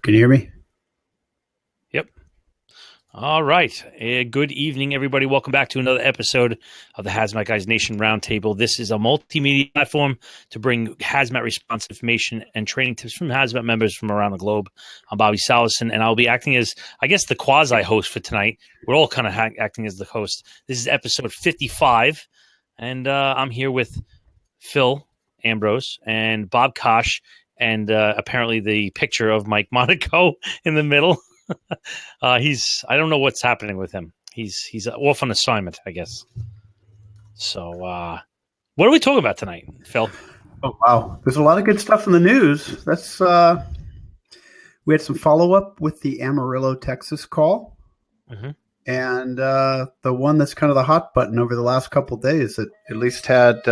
Can you hear me? Yep. All right. Good evening, everybody. Welcome back to another episode of the Hazmat Guys Nation Roundtable. This is a multimedia platform to bring hazmat response information and training tips from hazmat members from around the globe. I'm Bobby Salison, and I'll be acting as, I guess, the quasi-host for tonight. We're all kind of acting as the host. This is episode 55, and I'm here with Phil Ambrose and Bob Kosh, and apparently the picture of Mike Monaco in the middle. I don't know what's happening with him. He's off on assignment, I guess. So, what are we talking about tonight, Phil? Oh wow, there's a lot of good stuff in the news. That's we had some follow up with the Amarillo, Texas call, and the one that's kind of the hot button over the last couple of days that at least had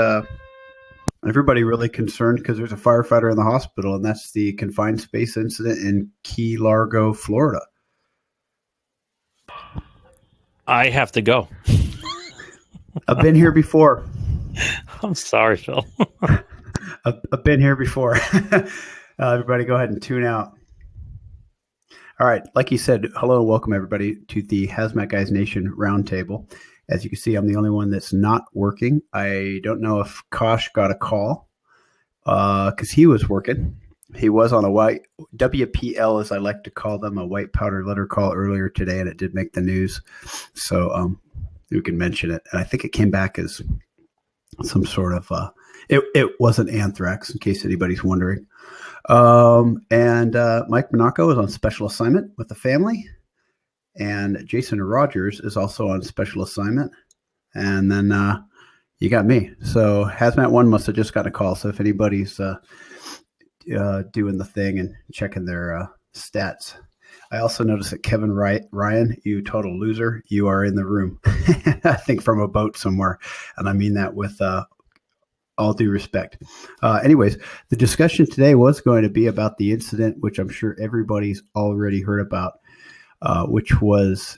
everybody really concerned because there's a firefighter in the hospital, and that's the confined space incident in Key Largo, Florida. I have to go. I've been here before. I'm sorry, Phil. I've been here before. Everybody go ahead and tune out. All right. Like you said, hello and welcome everybody to the Hazmat Guys Nation Roundtable. As you can see, I'm the only one that's not working. I don't know if Kosh got a call because he was working. He was on a white WPL, as I like to call them, a white powder letter call earlier today, and it did make the news. So we can mention it. And I think it came back as some sort of it wasn't anthrax, in case anybody's wondering. And Mike Monaco is on special assignment with the family. And Jason Rogers is also on special assignment. And then you got me. So Hazmat 1 must have just gotten a call. So if anybody's doing the thing and checking their stats. I also noticed that Kevin Ryan, you total loser, you are in the room. I think from a boat somewhere. And I mean that with all due respect. Anyways, the discussion today was going to be about the incident, which I'm sure everybody's already heard about, which was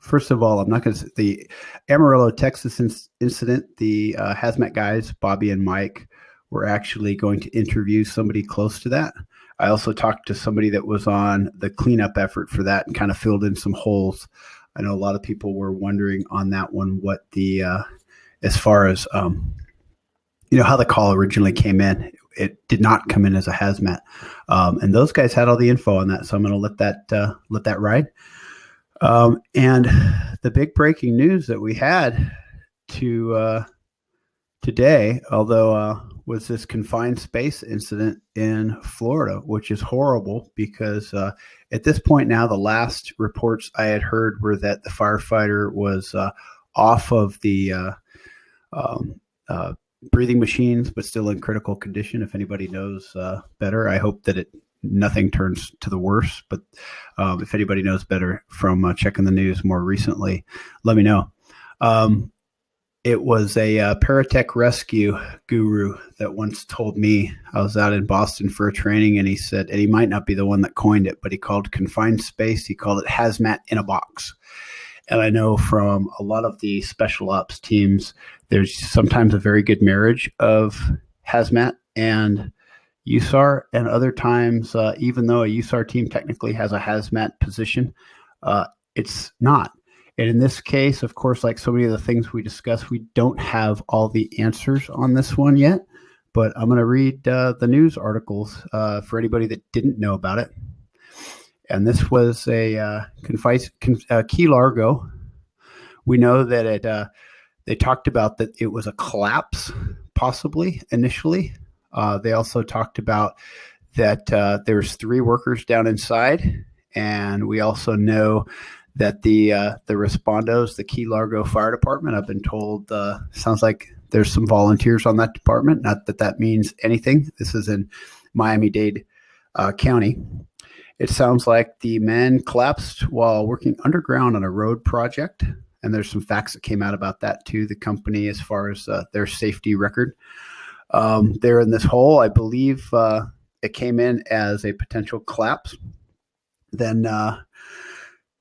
first of all, I'm not going to say the Amarillo, Texas incident. The Hazmat guys, Bobby and Mike, we're actually going to interview somebody close to that. I also talked to somebody that was on the cleanup effort for that and kind of filled in some holes. I know a lot of people were wondering on that one what the, as far as, how the call originally came in. It did not come in as a hazmat. And those guys had all the info on that. So I'm going to let that ride. And the big breaking news that we had today, although, was this confined space incident in Florida, which is horrible because at this point now, the last reports I had heard were that the firefighter was off of the breathing machines, but still in critical condition. If anybody knows better, I hope that nothing turns to the worse. But if anybody knows better from checking the news more recently, let me know. It was a paratech rescue guru that once told me, I was out in Boston for a training, and he said, and he might not be the one that coined it, but he called confined space, he called it hazmat in a box. And I know from a lot of the special ops teams, there's sometimes a very good marriage of hazmat and USAR, and other times, even though a USAR team technically has a hazmat position, it's not. And in this case, of course, like so many of the things we discussed, we don't have all the answers on this one yet. But I'm going to read the news articles for anybody that didn't know about it. And this was a Key Largo. We know that they talked about that it was a collapse, possibly initially. They also talked about that there's 3 workers down inside, and we also know that the Respondos, the Key Largo Fire Department, I've been told, sounds like there's some volunteers on that department. Not that that means anything. This is in Miami-Dade County. It sounds like the men collapsed while working underground on a road project. And there's some facts that came out about that too, the company, as far as their safety record. They're in this hole. I believe it came in as a potential collapse. Then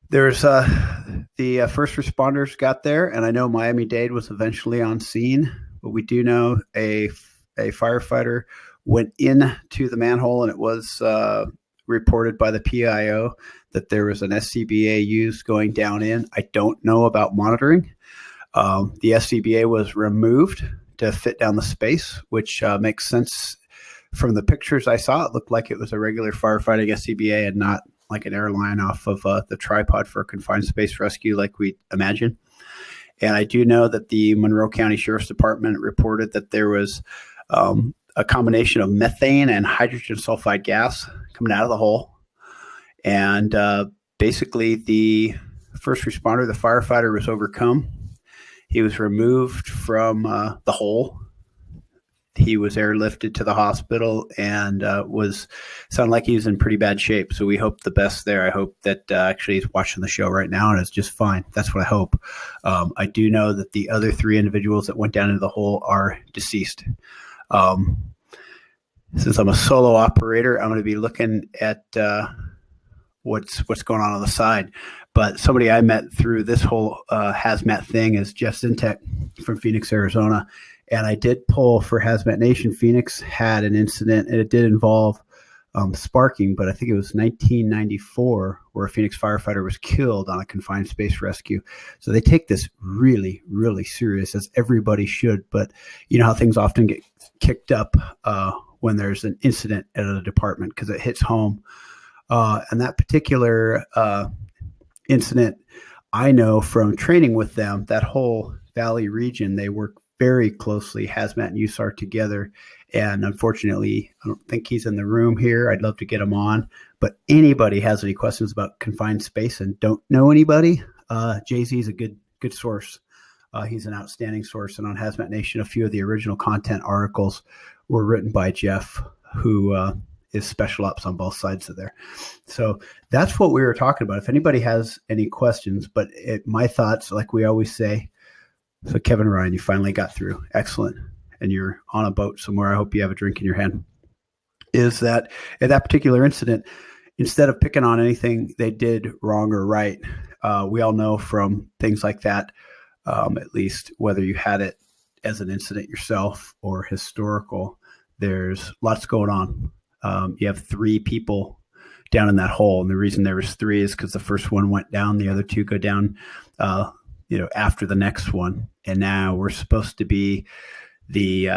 there's the first responders got there, and I know Miami-Dade was eventually on scene, but we do know a firefighter went into the manhole, and it was reported by the PIO that there was an SCBA used going down in. I don't know about monitoring. The SCBA was removed to fit down the space, which makes sense. From the pictures I saw, it looked like it was a regular firefighting SCBA and not like an airline off of the tripod for a confined space rescue like we imagine. And I do know that the Monroe County Sheriff's Department reported that there was a combination of methane and hydrogen sulfide gas coming out of the hole. And basically the first responder, the firefighter, was overcome. He was removed from the hole. He was airlifted to the hospital and sounded like he was in pretty bad shape. So we hope the best there. I hope that actually he's watching the show right now and is just fine. That's what I hope. I do know that the other 3 individuals that went down into the hole are deceased. Since I'm a solo operator, I'm going to be looking at what's going on the side. But somebody I met through this whole hazmat thing is Jeff Zintek from Phoenix, Arizona. And I did pull for Hazmat Nation. Phoenix had an incident, and it did involve sparking, but I think it was 1994 where a Phoenix firefighter was killed on a confined space rescue. So they take this really, really serious, as everybody should. But you know how things often get kicked up when there's an incident at a department because it hits home. And that particular incident, I know from training with them, that whole Valley region, they work very closely, Hazmat and USAR together. And unfortunately, I don't think he's in the room here. I'd love to get him on. But anybody has any questions about confined space and don't know anybody, Jay-Z is a good source. He's an outstanding source. And on Hazmat Nation, a few of the original content articles were written by Jeff, who is special ops on both sides of there. So that's what we were talking about. If anybody has any questions, but my thoughts, like we always say, so Kevin Ryan, you finally got through. Excellent. And you're on a boat somewhere. I hope you have a drink in your hand. Is that at that particular incident, instead of picking on anything they did wrong or right, we all know from things like that, at least whether you had it as an incident yourself or historical, there's lots going on. You have 3 people down in that hole. And the reason there was 3 is because the first one went down. The other 2 go down after the next one. And now we're supposed to be the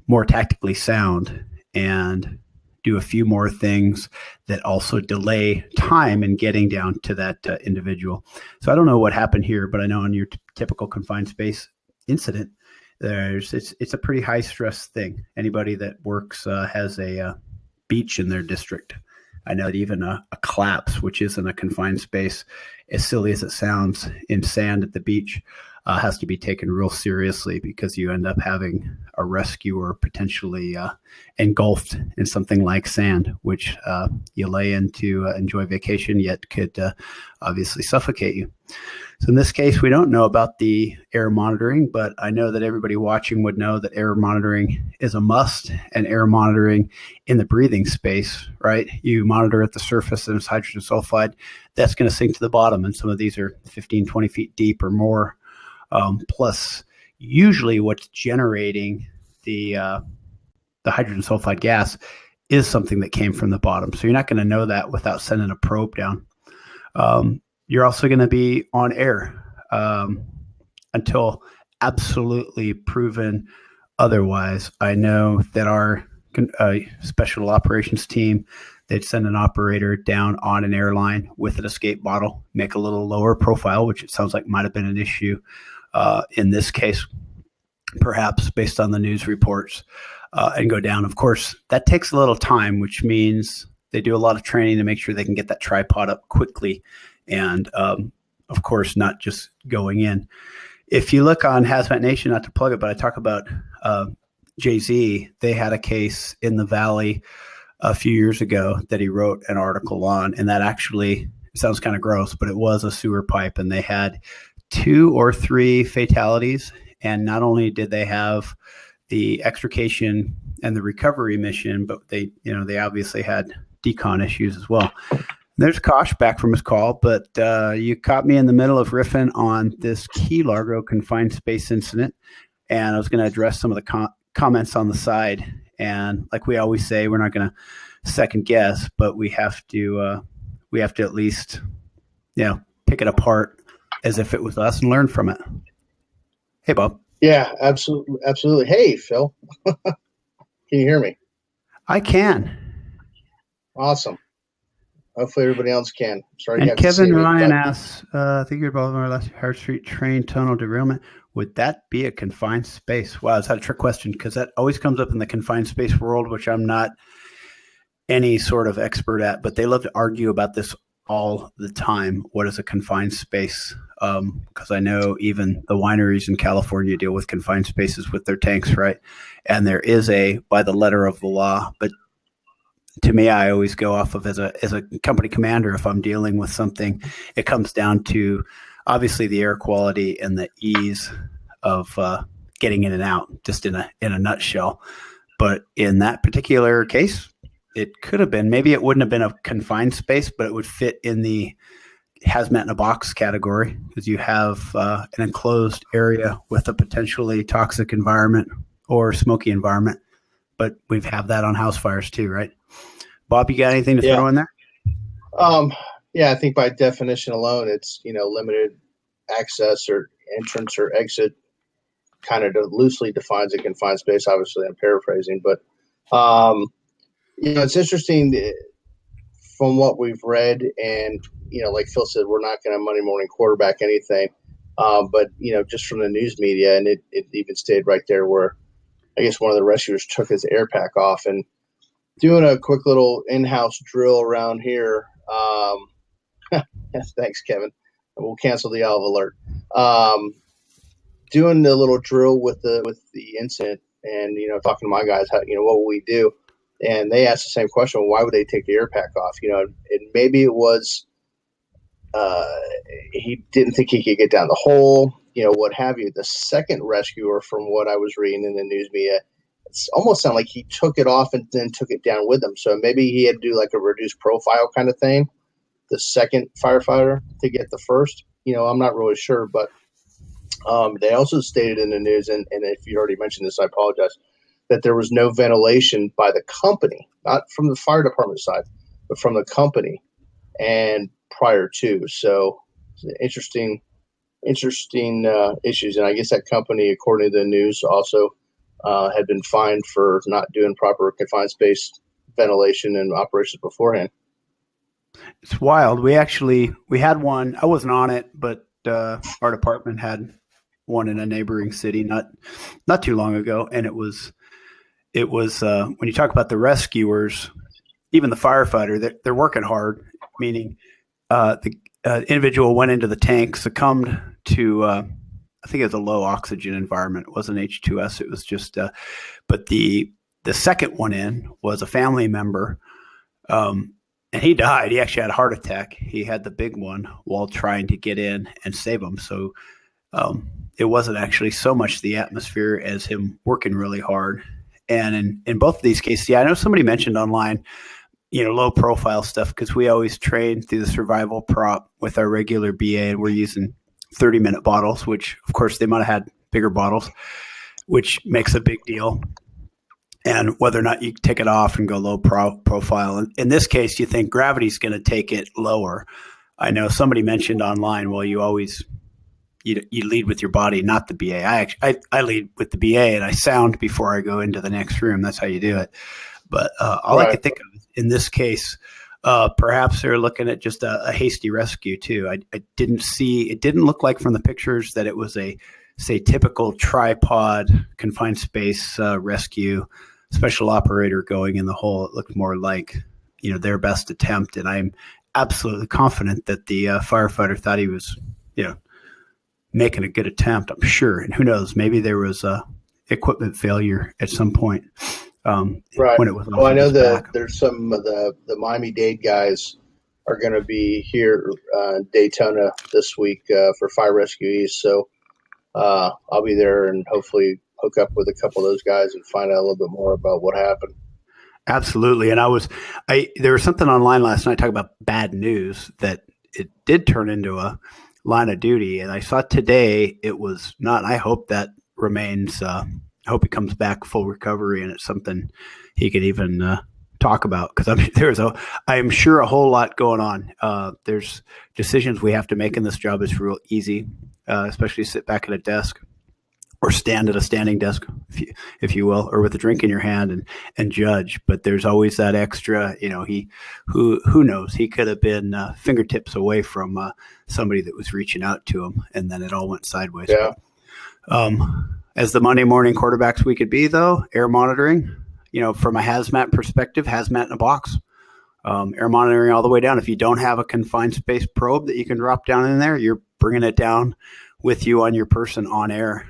more tactically sound and do a few more things that also delay time in getting down to that individual. So I don't know what happened here, but I know in your typical confined space incident, it's a pretty high stress thing. Anybody that works has a beach in their district. I know that even a collapse, which isn't a confined space, as silly as it sounds, in sand at the beach, has to be taken real seriously because you end up having a rescuer potentially engulfed in something like sand, which you lay in to enjoy vacation, yet could obviously suffocate you. So in this case, we don't know about the air monitoring, but I know that everybody watching would know that air monitoring is a must, and air monitoring in the breathing space, right? You monitor at the surface and it's hydrogen sulfide, that's going to sink to the bottom. And some of these are 15, 20 feet deep or more. Plus, usually what's generating the hydrogen sulfide gas is something that came from the bottom. So you're not going to know that without sending a probe down. You're also going to be on air until absolutely proven otherwise. I know that our special operations team, they'd send an operator down on an airline with an escape bottle, make a little lower profile, which it sounds like might have been an issue in this case, perhaps based on the news reports, and go down. Of course, that takes a little time, which means they do a lot of training to make sure they can get that tripod up quickly. And of course, not just going in. If you look on Hazmat Nation, not to plug it, but I talk about Jay-Z, they had a case in the Valley a few years ago that he wrote an article on, and that actually sounds kind of gross, but it was a sewer pipe, and they had 2 or 3 fatalities. And not only did they have the extrication and the recovery mission, but they obviously had decon issues as well. There's Kosh back from his call, but you caught me in the middle of riffing on this Key Largo confined space incident, and I was going to address some of the comments on the side. And like we always say, we're not going to second guess, but we have to at least, pick it apart as if it was us and learn from it. Hey, Bob. Yeah, absolutely, absolutely. Hey, Phil, can you hear me? I can. Awesome. Hopefully, everybody else can. Sorry, you And have to see Kevin me. Ryan asks, I think you're involved in our last Hart Street train tunnel derailment. Would that be a confined space? Wow, is that a trick question? Because that always comes up in the confined space world, which I'm not any sort of expert at, but they love to argue about this all the time. What is a confined space? Because I know even the wineries in California deal with confined spaces with their tanks, right? And there is by the letter of the law, but to me, I always go off of as a company commander. If I'm dealing with something, it comes down to obviously the air quality and the ease of getting in and out, just in a nutshell. But in that particular case, it could have been. Maybe it wouldn't have been a confined space, but it would fit in the hazmat in a box category because you have an enclosed area with a potentially toxic environment or smoky environment. But we have that on house fires too, right? Bob, you got anything to throw in there? Yeah, I think by definition alone, it's limited access or entrance or exit. Kind of loosely defines a confined space. Obviously, I'm paraphrasing, but it's interesting from what we've read, and like Phil said, we're not going to Monday morning quarterback anything, but just from the news media, and it even stayed right there where I guess one of the rescuers took his air pack off and. Doing a quick little in-house drill around here. Thanks, Kevin. We'll cancel the olive alert. Doing the little drill with the incident, and talking to my guys, how, what will we do? And they asked the same question: why would they take the air pack off? And maybe it was he didn't think he could get down the hole, what have you. The second rescuer, from what I was reading in the news media. It's almost sounded like he took it off and then took it down with him. So maybe he had to do like a reduced profile kind of thing, the second firefighter to get the first. I'm not really sure, but they also stated in the news, and if you already mentioned this, I apologize, that there was no ventilation by the company, not from the fire department side, but from the company and prior to. So interesting issues. And I guess that company, according to the news, also had been fined for not doing proper confined space ventilation and operations beforehand. It's wild. We had one. I wasn't on it, but our department had one in a neighboring city not too long ago, and it was when you talk about the rescuers, even the firefighter, they're working hard. Meaning, the individual went into the tank, succumbed to. I think it was a low oxygen environment. It wasn't H2S. It was just, but the second one in was a family member, and he died. He actually had a heart attack. He had the big one while trying to get in and save him. So it wasn't actually so much the atmosphere as him working really hard. And in both of these cases, I know somebody mentioned online, low profile stuff, because we always train through the survival prop with our regular BA, and we're using 30-minute bottles, which of course they might have had bigger bottles, which makes a big deal. And whether or not you take it off and go low profile. In this case, you think gravity's going to take it lower. I know somebody mentioned online, well, you always you lead with your body, not the BA. I lead with the BA, and I sound before I go into the next room. That's how you do it. But all I could think of in this case, perhaps they're looking at just a hasty rescue too. I didn't see, it didn't look like from the pictures that it was a, say, typical tripod confined space rescue, special operator going in the hole. It looked more like, their best attempt. And I'm absolutely confident that the firefighter thought he was, making a good attempt, I'm sure. And who knows, maybe there was a equipment failure at some point. Right. When it was I know that there's some of the Miami-Dade guys are going to be here in Daytona this week for fire rescuees. So I'll be there and hopefully hook up with a couple of those guys and find out a little bit more about what happened. Absolutely. And there was something online last night talking about bad news that it did turn into a line of duty. And I saw today it was not. I hope that remains I hope he comes back full recovery and it's something he could even talk about, because I'm sure a whole lot going on. There's decisions we have to make in this job. It's real easy, especially sit back at a desk or stand at a standing desk, if you will, or with a drink in your hand and judge. But there's always that extra, who knows? He could have been fingertips away from somebody that was reaching out to him, and then it all went sideways. Yeah. But, as the Monday morning quarterbacks we could be, though, air monitoring, from a hazmat perspective, hazmat in a box, air monitoring all the way down. If you don't have a confined space probe that you can drop down in there, you're bringing it down with you on your person on air.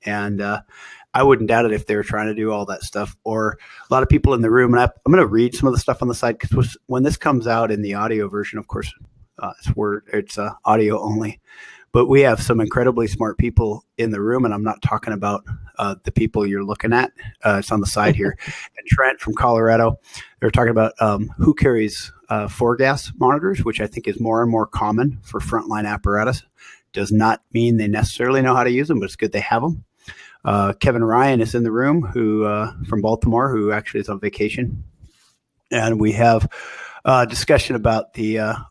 And I wouldn't doubt it if they were trying to do all that stuff, or a lot of people in the room. And I'm going to read some of the stuff on the side, because when this comes out in the audio version, of course, it's audio only. But we have some incredibly smart people in the room, and I'm not talking about the people you're looking at. It's on the side here. And Trent from Colorado, they're talking about who carries 4-gas monitors, which I think is more and more common for frontline apparatus. Does not mean they necessarily know how to use them, but it's good they have them. Kevin Ryan is in the room, who from Baltimore, who actually is on vacation. And we have a discussion about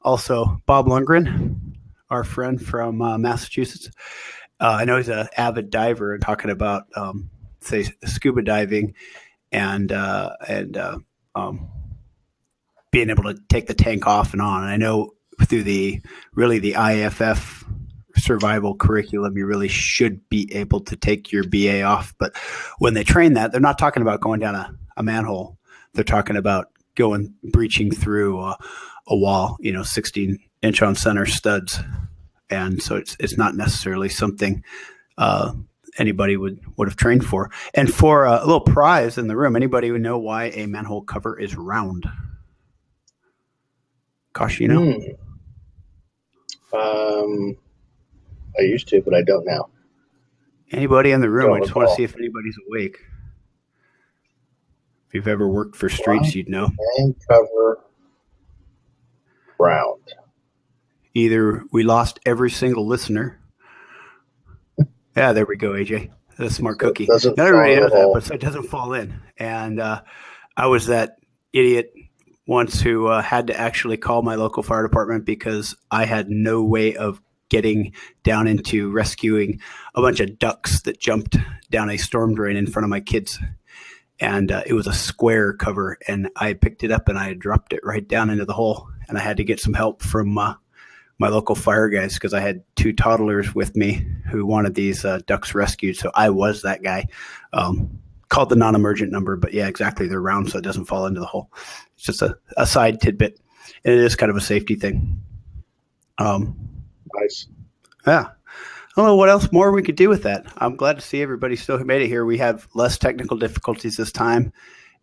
also Bob Lundgren, our friend from Massachusetts. I know he's an avid diver, and talking about, say, scuba diving and being able to take the tank off and on. And I know through the IFF survival curriculum, you really should be able to take your BA off. But when they train that, they're not talking about going down a manhole. They're talking about breaching through a wall, 16-inch on center studs. And so it's not necessarily something anybody would have trained for. And for a little prize in the room, anybody would know why a manhole cover is round? Kosh, I used to, but I don't now. Anybody in the room? I just want to see if anybody's awake. If you've ever worked for streets, you'd know. And cover round. Either we lost every single listener. Yeah, there we go, AJ. That's a smart cookie. Not everybody knows that, but so it doesn't fall in. And I was that idiot once who had to actually call my local fire department because I had no way of getting down into rescuing a bunch of ducks that jumped down a storm drain in front of my kids. And it was a square cover, and I picked it up and I dropped it right down into the hole. And I had to get some help from my local fire guys, because I had 2 toddlers with me who wanted these ducks rescued. So I was that guy. Called the non-emergent number, but yeah, exactly. They're round, so it doesn't fall into the hole. It's just a side tidbit. And it is kind of a safety thing. Nice. Yeah. I don't know what else more we could do with that. I'm glad to see everybody still made it here. We have less technical difficulties this time.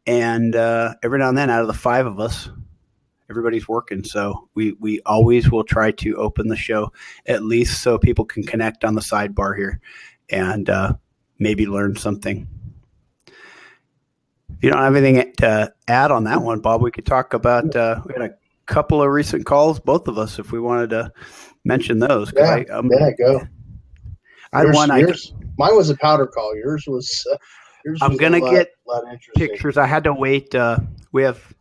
And every now and then, out of the 5 of us, everybody's working. So we always will try to open the show, at least so people can connect on the sidebar here and maybe learn something. If you don't have anything to add on that one, Bob, we could talk about, we had a couple of recent calls, both of us, if we wanted to mention those. Yeah, go. Mine was a powder call. Yours was I'm going to get pictures. I had to wait. We have,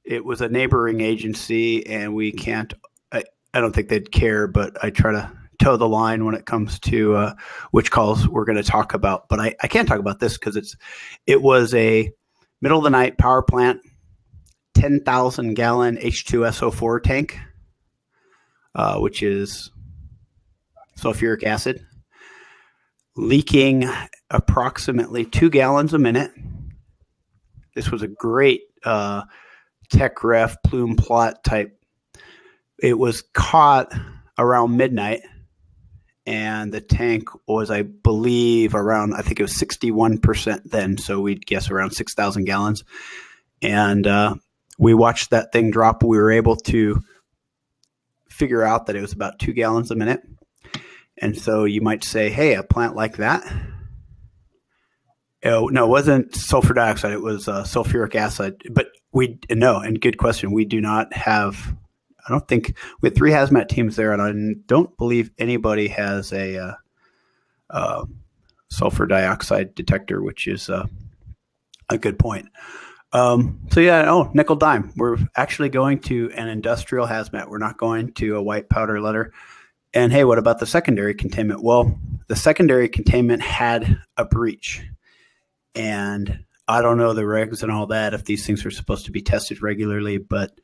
it was a neighboring agency, and we can't, I don't think they'd care, but I try to toe the line when it comes to which calls we're going to talk about. But I can't talk about this because it was a middle of the night power plant, 10,000 gallon H2SO4 tank, which is sulfuric acid, leaking approximately 2 gallons a minute. This was a great tech ref plume plot type. It was caught around midnight, and the tank was, I believe, around, I think it was 61% then, so we'd guess around 6,000 gallons. And we watched that thing drop. We were able to figure out that it was about 2 gallons a minute. And so you might say, hey, a plant like that? Oh, no, it wasn't sulfur dioxide. It was sulfuric acid. But and good question. We do not have, I don't think, we had 3 hazmat teams there, and I don't believe anybody has a sulfur dioxide detector, which is a good point. Nickel dime. We're actually going to an industrial hazmat. We're not going to a white powder letter. And hey, what about the secondary containment? Well, the secondary containment had a breach. And I don't know the regs and all that, if these things are supposed to be tested regularly, but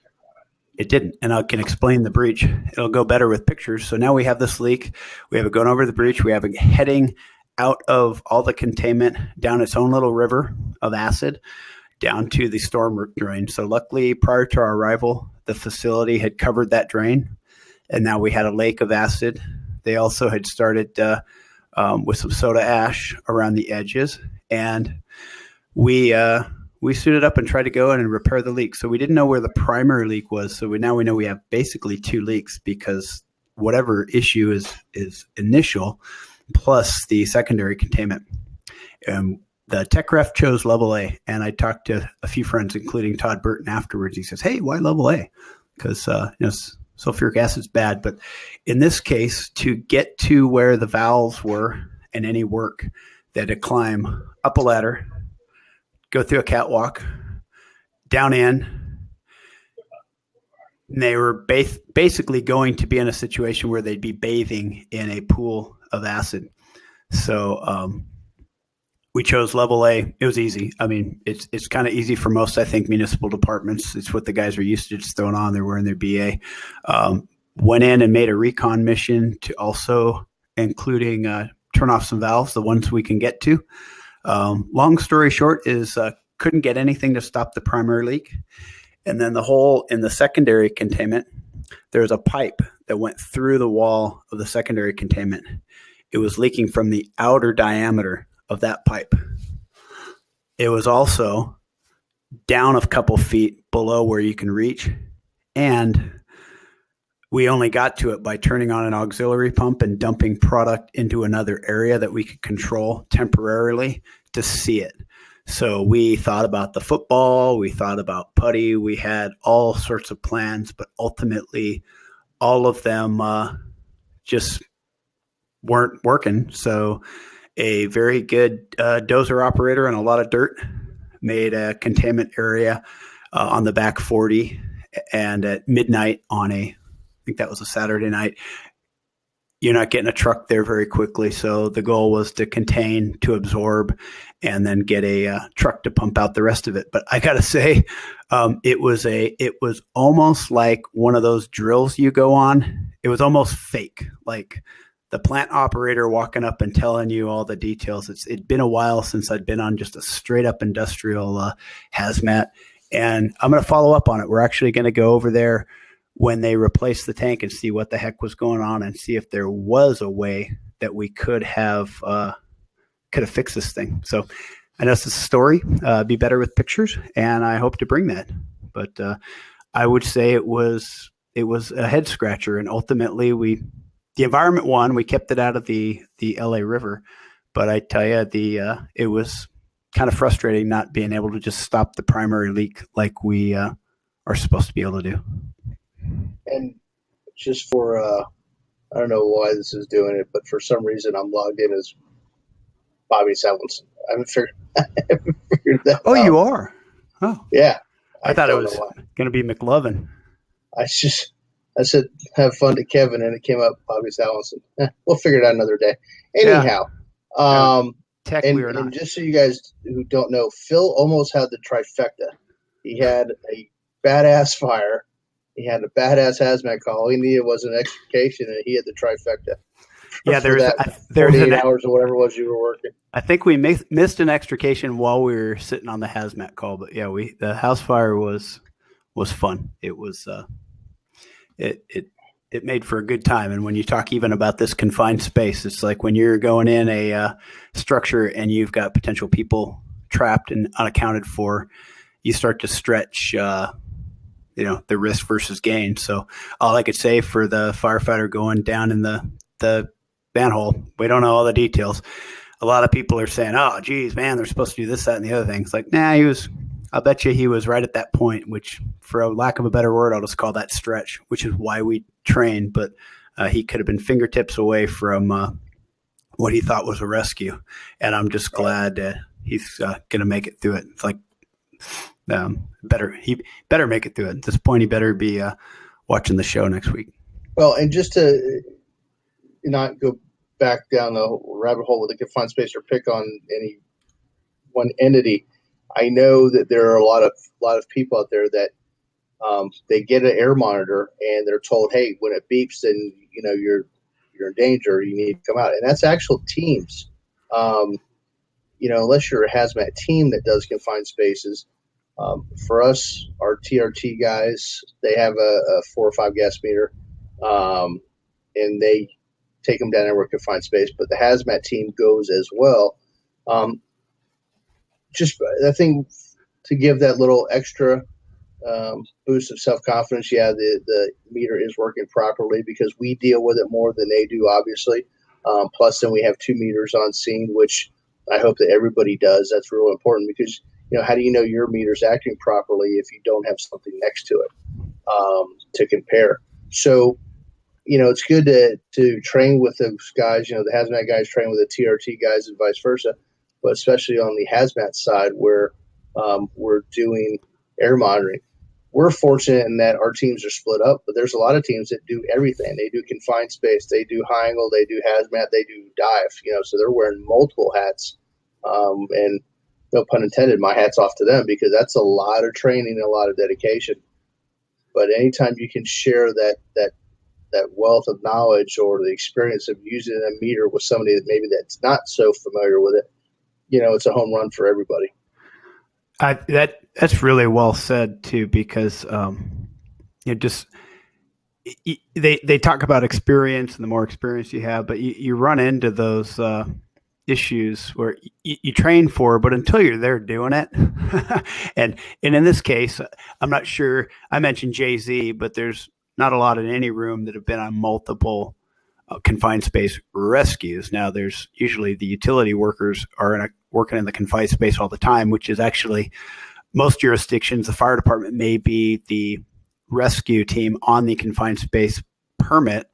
it didn't. And I can explain the breach. It'll go better with pictures. So now we have this leak. We have it going over the breach. We have it heading out of all the containment down its own little river of acid down to the storm drain. So luckily, prior to our arrival, the facility had covered that drain. And now we had a lake of acid. They also had started with some soda ash around the edges. And we suited up and tried to go in and repair the leak. So we didn't know where the primary leak was. So now we know we have basically 2 leaks, because whatever issue is initial plus the secondary containment. The tech ref chose level A, and I talked to a few friends, including Todd Burton, afterwards. He says, "Hey, why level A?" Because sulfuric acid's bad. But in this case, to get to where the valves were and any work, they had to climb up a ladder, go through a catwalk, down in. And they were basically going to be in a situation where they'd be bathing in a pool of acid. So we chose level A. It was easy. I mean, it's kind of easy for most, I think, municipal departments. It's what the guys are used to, just throwing on. They're wearing their BA. Went in and made a recon mission to also including turn off some valves, the ones we can get to. Long story short is couldn't get anything to stop the primary leak. And then the hole in the secondary containment, there's a pipe that went through the wall of the secondary containment. It was leaking from the outer diameter of that pipe. It was also down a couple feet below where you can reach. And we only got to it by turning on an auxiliary pump and dumping product into another area that we could control temporarily to see it. So we thought about the football, we thought about putty, we had all sorts of plans, but ultimately all of them just weren't working. So a very good dozer operator and a lot of dirt made a containment area on the back 40, and at midnight on I think that was a Saturday night, you're not getting a truck there very quickly. So the goal was to contain, to absorb, and then get a truck to pump out the rest of it. But I got to say, it was almost like one of those drills you go on. It was almost fake, like the plant operator walking up and telling you all the details. It'd been a while since I'd been on just a straight up industrial hazmat, and I'm going to follow up on it. We're actually going to go over there when they replace the tank and see what the heck was going on and see if there was a way that we could have fixed this thing. So I know it's a story, be better with pictures, and I hope to bring that. But I would say it was a head scratcher, and ultimately the environment won. We kept it out of the LA River, but I tell you, it was kind of frustrating not being able to just stop the primary leak like we are supposed to be able to do. And just for, I don't know why this is doing it, but for some reason I'm logged in as Bobby Salenson. I haven't figured that out. Oh, you are? Oh. Yeah. I thought it was going to be McLovin. I said, have fun to Kevin, and it came up Bobby Salenson. We'll figure it out another day. Anyhow. Yeah. Tech, we are not. And just so you guys who don't know, Phil almost had the trifecta. He had a badass fire. He had a badass hazmat call. All he needed was an extrication, and he had the trifecta. Yeah, there's 48 hours or whatever it was you were working. I think we missed an extrication while we were sitting on the hazmat call, but yeah, the house fire was fun. It was it made for a good time. And when you talk even about this confined space, it's like when you're going in a structure and you've got potential people trapped and unaccounted for, you start to stretch the risk versus gain. So all I could say for the firefighter going down in the manhole, we don't know all the details. A lot of people are saying, "Oh, geez, man, they're supposed to do this, that, and the other thing." It's like, nah, I'll bet you he was right at that point, which, for a lack of a better word, I'll just call that stretch, which is why we train. But he could have been fingertips away from what he thought was a rescue, and I'm just glad that he's going to make it through it. It's like he better make it through it. At this point, he better be watching the show next week. Well, and just to not go back down the rabbit hole with the confined space or pick on any one entity, I know that there are a lot of people out there that they get an air monitor and they're told, hey, when it beeps, then you're in danger. You need to come out, and that's actual teams. Unless you're a hazmat team that does confined spaces. For us, our TRT guys, they have a 4 or 5 gas meter, and they take them down everywhere confined space. But the hazmat team goes as well. Just I think to give that little extra boost of self-confidence, the meter is working properly because we deal with it more than they do, obviously. Plus, then we have 2 meters on scene, which I hope that everybody does. That's real important because, how do you know your meter's acting properly if you don't have something next to it to compare? So, it's good to train with those guys. The hazmat guys train with the TRT guys and vice versa, but especially on the hazmat side where we're doing air monitoring. We're fortunate in that our teams are split up, but there's a lot of teams that do everything. They do confined space, they do high angle, they do hazmat, they do dive, so they're wearing multiple hats. And no pun intended, my hat's off to them because that's a lot of training and a lot of dedication. But anytime you can share that wealth of knowledge or the experience of using a meter with somebody that maybe that's not so familiar with it, it's a home run for everybody. That's really well said too, because they talk about experience, and the more experience you have, but you run into those issues where you train for, but until you're there doing it, and in this case, I'm not sure. I mentioned Jay-Z, but there's not a lot in any room that have been on multiple confined space rescues. Now, there's usually the utility workers are working in the confined space all the time, which is actually most jurisdictions. The fire department may be the rescue team on the confined space permit.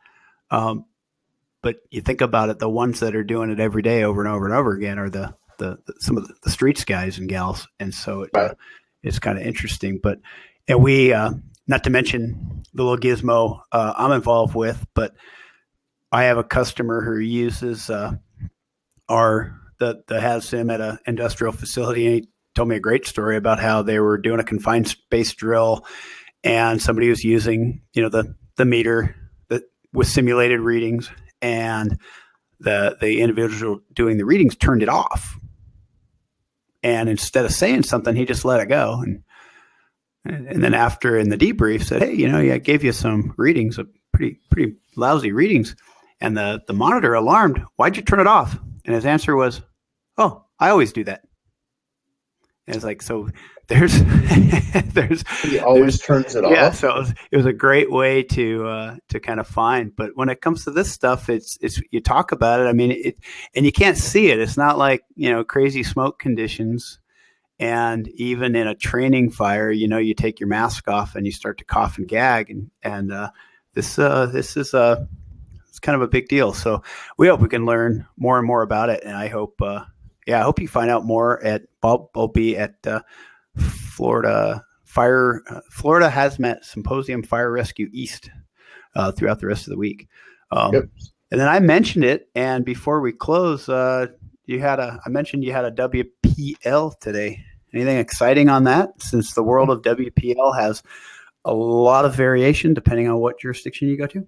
But you think about it, the ones that are doing it every day over and over and over again are some of the streets guys and gals. And so it's kind of interesting. And we, not to mention the little gizmo I'm involved with, but I have a customer who uses that has him at an industrial facility, and he told me a great story about how they were doing a confined space drill, and somebody was using the meter that with simulated readings, and the individual doing the readings turned it off, and instead of saying something, he just let it go, and then after in the debrief said, hey, I gave you some readings, pretty lousy readings. And the monitor alarmed, why'd you turn it off? And his answer was, oh, I always do that. And it's like, so he always turns it off. Yeah, so it was a great way to kind of find. But when it comes to this stuff, it's you talk about it. I mean, and you can't see it. It's not like crazy smoke conditions. And even in a training fire, you take your mask off and you start to cough and gag, and this is it's kind of a big deal. So we hope we can learn more and more about it. And I hope, I hope you find out more I'll be at Florida Hazmat Symposium Fire Rescue East throughout the rest of the week. Yep. And then I mentioned it. And before we close, I mentioned you had a WPL today. Anything exciting on that? Since the world of WPL has a lot of variation depending on what jurisdiction you go to.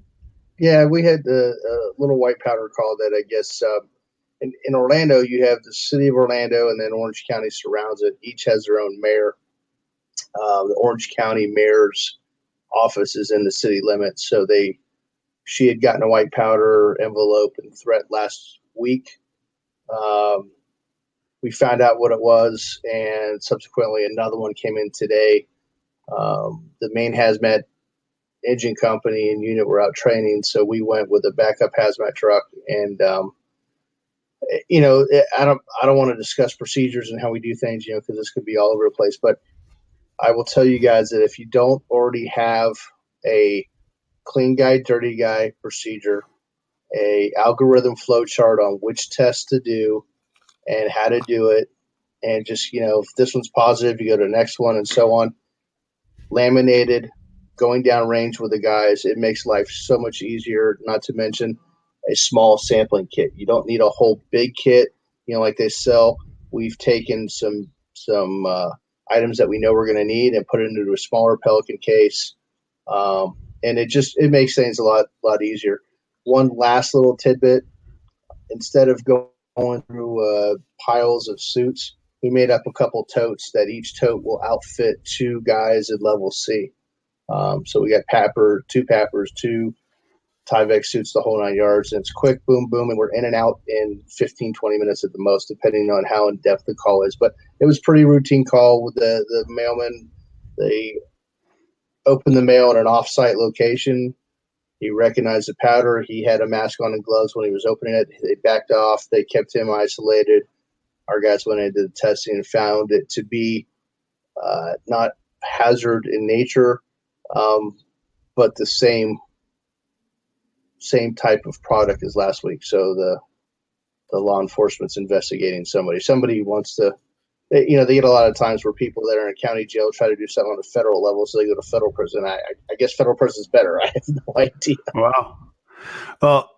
Yeah, we had a little white powder call that I guess in Orlando, you have the city of Orlando and then Orange County surrounds it. Each has their own mayor. The Orange County mayor's office is in the city limits. So she had gotten a white powder envelope and threat last week. We found out what it was, and subsequently another one came in today. The main hazmat engine company and unit were out training, so we went with a backup hazmat truck. And I don't want to discuss procedures and how we do things, because this could be all over the place. But I will tell you guys that if you don't already have a clean guy, dirty guy procedure, a algorithm flow chart on which test to do and how to do it. And just, if this one's positive, you go to the next one and so on. Laminated, going down range with the guys, it makes life so much easier, not to mention a small sampling kit. You don't need a whole big kit, like they sell. We've taken some items that we know we're going to need and put it into a smaller Pelican case. And it makes things a lot easier. One last little tidbit, instead of going through piles of suits, we made up a couple totes that each tote will outfit 2 guys at level C. So we got two Pappers, 2 Tyvek suits, the whole 9 yards. And it's quick, boom, boom, and we're in and out in 15, 20 minutes at the most, depending on how in-depth the call is. But it was pretty routine call with the mailman. They opened the mail in an off-site location. He recognized the powder. He had a mask on and gloves when he was opening it. They backed off. They kept him isolated. Our guys went into the testing and found it to be not hazard in nature, but the same type of product as last week. So the law enforcement's investigating somebody. Somebody wants to, they get a lot of times where people that are in a county jail try to do something on a federal level, so they go to federal prison. I guess federal prison is better. I have no idea. Wow. Well,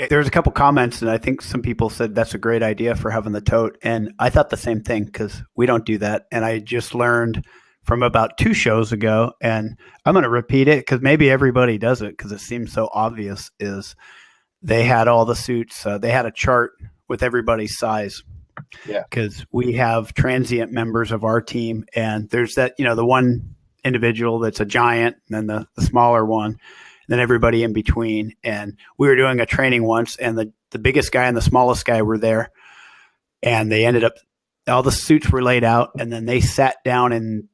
there's a couple comments, and I think some people said that's a great idea for having the tote. And I thought the same thing, because we don't do that. And I just learned from about 2 shows ago, and I'm going to repeat it because maybe everybody does it because it seems so obvious, is they had all the suits. They had a chart with everybody's size. Yeah. Because we have transient members of our team, and there's that, the one individual that's a giant, and then the smaller one, and then everybody in between. And we were doing a training once, and the biggest guy and the smallest guy were there, and they ended up, all the suits were laid out, and then they sat down in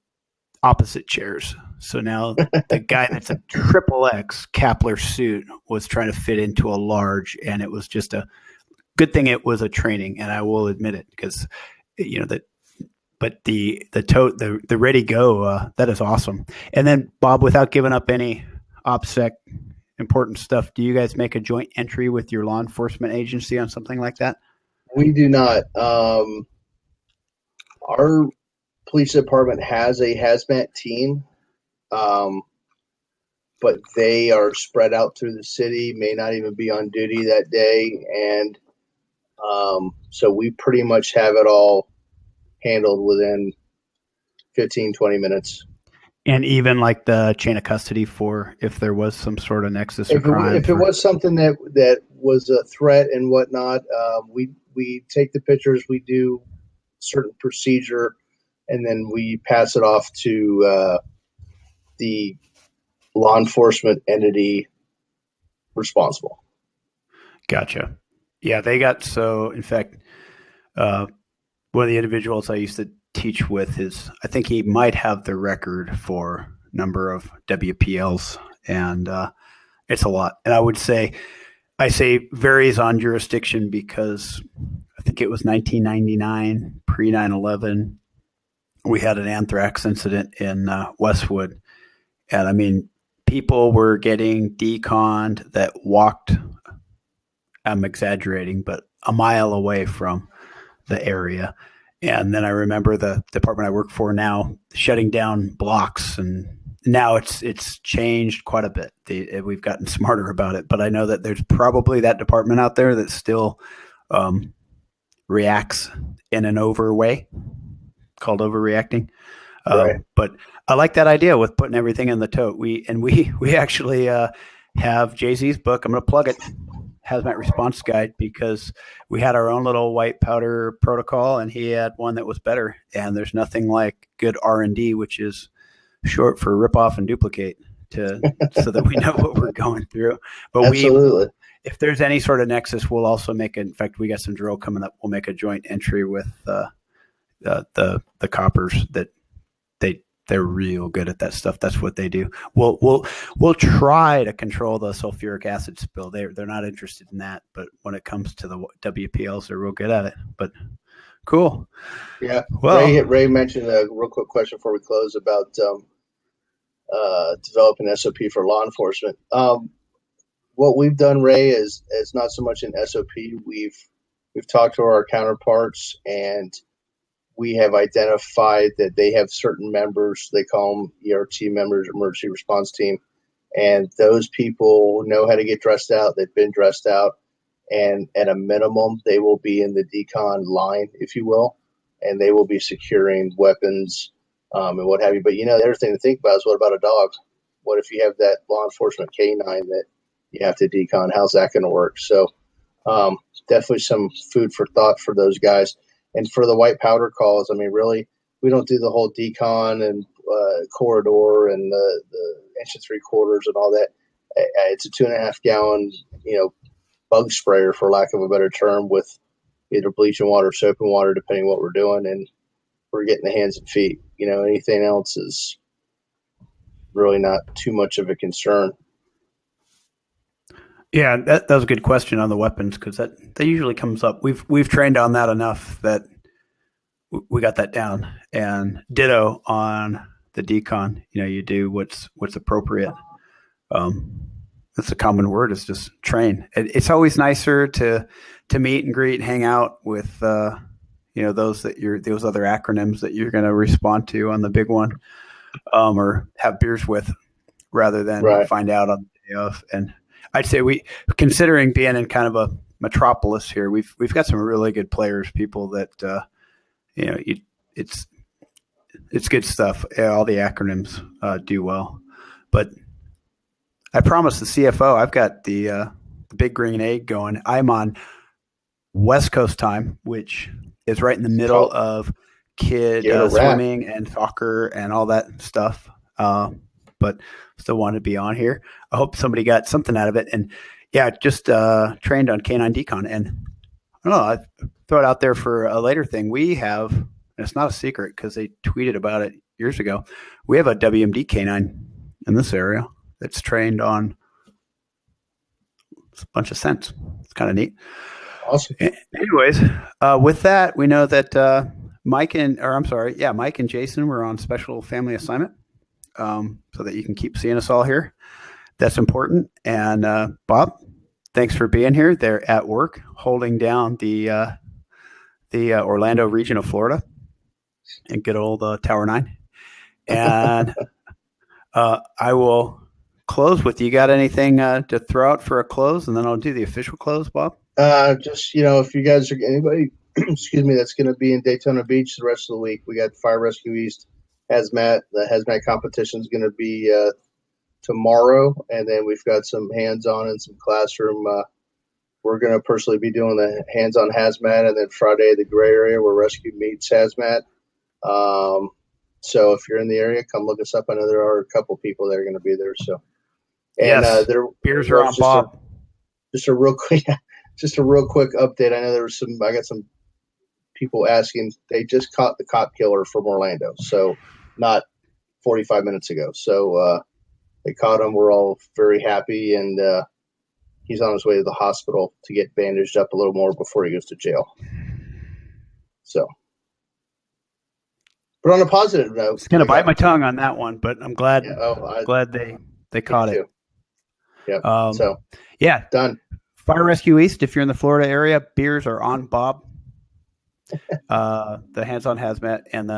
opposite chairs. So now the guy that's a XXX Kapler suit was trying to fit into a large, and it was just a good thing it was a training, and I will admit it, because but the tote, the ready go, that is awesome. And then Bob, without giving up any OPSEC important stuff, do you guys make a joint entry with your law enforcement agency on something like that? We do not. Our police department has a hazmat team, but they are spread out through the city, may not even be on duty that day. And so we pretty much have it all handled within 15, 20 minutes. And even like the chain of custody for if there was some sort of nexus or crime. If it was something that was a threat and whatnot, we take the pictures, we do certain procedure, and then we pass it off to the law enforcement entity responsible. Gotcha. Yeah, they got in fact, one of the individuals I used to teach with I think he might have the record for number of WPLs, and it's a lot. And I say varies on jurisdiction, because I think it was 1999, pre 9/11. We had an anthrax incident in Westwood, and I mean, people were getting deconned that walked, I'm exaggerating, but a mile away from the area. And then I remember the department I work for now shutting down blocks, and now it's changed quite a bit. We've gotten smarter about it, but I know that there's probably that department out there that still reacts in an over way, called overreacting. Right. But I like that idea with putting everything in the tote. We actually have Jay-Z's book. I'm going to plug it, Hazmat Response Guide, because we had our own little white powder protocol, and he had one that was better. And there's nothing like good R&D, which is short for rip off and duplicate, so that we know what we're going through. But absolutely, if there's any sort of nexus, we'll also make it. In fact, we got some drill coming up. We'll make a joint entry with the coppers. That they're real good at that stuff. That's what they do. We'll try to control the sulfuric acid spill. They're not interested in that, but when it comes to the WPLs, they're real good at it. But cool. Yeah. Well, Ray mentioned a real quick question before we close about developing SOP for law enforcement. what we've done, Ray, is not so much an SOP. We've talked to our counterparts, and we have identified that they have certain members. They call them ERT members, emergency response team, and those people know how to get dressed out. They've been dressed out, and at a minimum, they will be in the decon line, if you will, and they will be securing weapons and what have you. But, the other thing to think about is, what about a dog? What if you have that law enforcement canine that you have to decon? How's that going to work? So definitely some food for thought for those guys. And for the white powder calls, really, we don't do the whole decon and corridor and the inch and 3/4 and all that. It's a 2.5 gallon, bug sprayer, for lack of a better term, with either bleach and water, soap and water, depending what we're doing. And we're getting the hands and feet. Anything else is really not too much of a concern. Yeah, that was a good question on the weapons, because that usually comes up. We've trained on that enough that we got that down. And ditto on the decon. You do what's appropriate. That's a common word. It's just train. It's always nicer to meet and greet, hang out with those other acronyms that you're going to respond to on the big one, or have beers with, rather than find out on the day of. And I'd say considering being in kind of a metropolis here, we've got some really good players, people that it's good stuff. All the acronyms do well, but I promised the CFO I've got the big green egg going. I'm on West Coast time, which is right in the middle of kid swimming and soccer and all that stuff. But still want to be on here. I hope somebody got something out of it. And yeah, just trained on Canine Decon. And I don't know, I throw it out there for a later thing. We have, and it's not a secret because they tweeted about it years ago, we have a WMD canine in this area that's trained on a bunch of scents. It's kind of neat. Awesome. Anyways, with that, we know that Mike and Jason were on special family assignment, so that you can keep seeing us all here. That's important. And Bob, thanks for being here. They're at work holding down the Orlando region of Florida and good old Tower 9. And I will close with, you got anything to throw out for a close, and then I'll do the official close, Bob? Just, if you guys are anybody, excuse me, that's going to be in Daytona Beach the rest of the week, we got Fire Rescue East Hazmat. The Hazmat competition is going to be tomorrow, and then we've got some hands-on and some classroom. We're going to personally be doing the hands-on Hazmat, and then Friday the gray area where rescue meets Hazmat. So if you're in the area, come look us up. I know there are a couple people that are going to be there. So, and yes, beers are on Bob. Just a real quick update. I know I got some people asking. They just caught the cop killer from Orlando, so not 45 minutes ago. So they caught him. We're all very happy, and he's on his way to the hospital to get bandaged up a little more before he goes to jail. So, but on a positive note, it's going to bite my tongue on that one, but I'm glad. Yeah, glad they caught it. Yep. So yeah, done. Fire Rescue East. If you're in the Florida area, beers are on Bob. The hands-on Hazmat and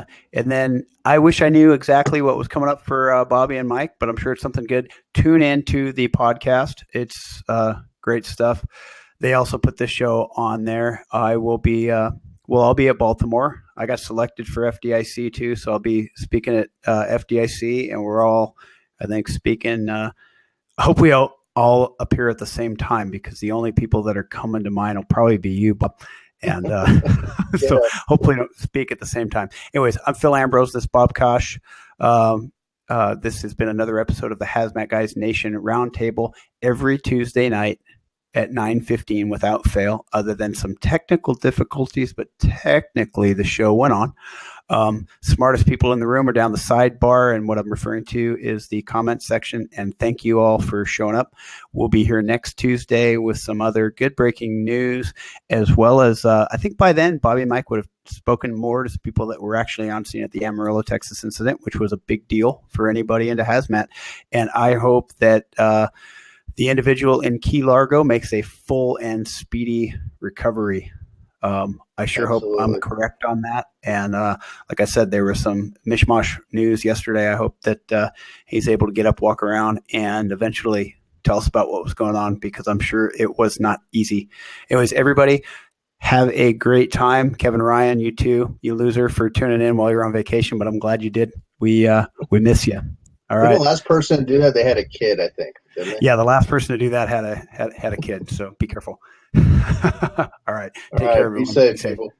then I wish I knew exactly what was coming up for Bobby and Mike, but I'm sure it's something good. Tune in to the podcast. It's great stuff. They also put this show on there. I will be I'll be at Baltimore. I got selected for FDIC too, so I'll be speaking at FDIC, and we're all, I think, speaking. I hope we all appear at the same time, because the only people that are coming to mind will probably be you, Bob. And so hopefully don't speak at the same time. Anyways, I'm Phil Ambrose. This is Bob Kosh. This has been another episode of the Hazmat Guys Nation Roundtable every Tuesday night at 9:15 without fail, other than some technical difficulties, but technically the show went on. Smartest people in the room are down the sidebar, and what I'm referring to is the comment section. And thank you all for showing up. We'll be here next Tuesday with some other good breaking news, as well as I think by then Bobby and Mike would have spoken more to people that were actually on scene at the Amarillo, Texas incident, which was a big deal for anybody into hazmat. And I hope that The individual in Key Largo makes a full and speedy recovery. I sure hope I'm correct on that. And like I said, there was some mishmash news yesterday. I hope that he's able to get up, walk around, and eventually tell us about what was going on, because I'm sure it was not easy. Anyways, everybody, have a great time. Kevin Ryan, you too, you loser, for tuning in while you're on vacation, but I'm glad you did. We miss you. All right. The last person to do that, they had a kid, I think, didn't they? Yeah, the last person to do that had a kid. So be careful. All right. Take care, everyone. Be safe, people.